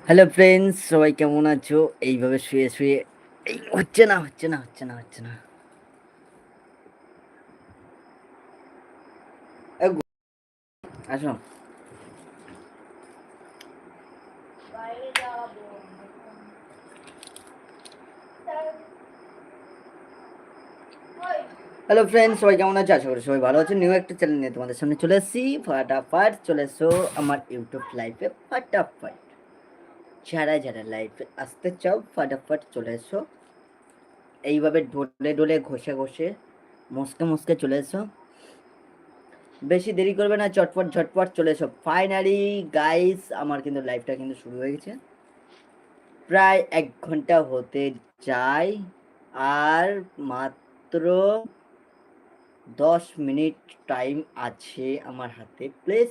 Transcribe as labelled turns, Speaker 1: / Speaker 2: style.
Speaker 1: Hello friends, সবাই কেমন আছো? এইভাবে শুয়ে শুয়ে এই হচ্ছে না। আসো। হ্যালো ফ্রেন্ডস, সবাই কেমন আছো? আশা করি সবাই ভালো আছে। নিউ একটা চ্যানেল নিয়ে তোমাদের সামনে চলে এসেছি। ফাটাফাট চলে এসো আমার ইউটিউব লাইভে। ফাটাফাট যারা যারা লাইভে আসতে চাও ফাটাফাট চলে এসো। এইভাবে ডলে ডলে ঘষে ঘষে মুসকে মুসকে চলে এসো। বেশি দেরি করবে না, চটপট ঝটপট চলে এসো। ফাইনালি গাইস, আমার কিন্তু লাইভটা কিন্তু শুরু হয়ে গেছে। প্রায় 1 ঘন্টা হতে যায়, আর মাত্র 10 মিনিট টাইম আছে আমার হাতে। প্লিজ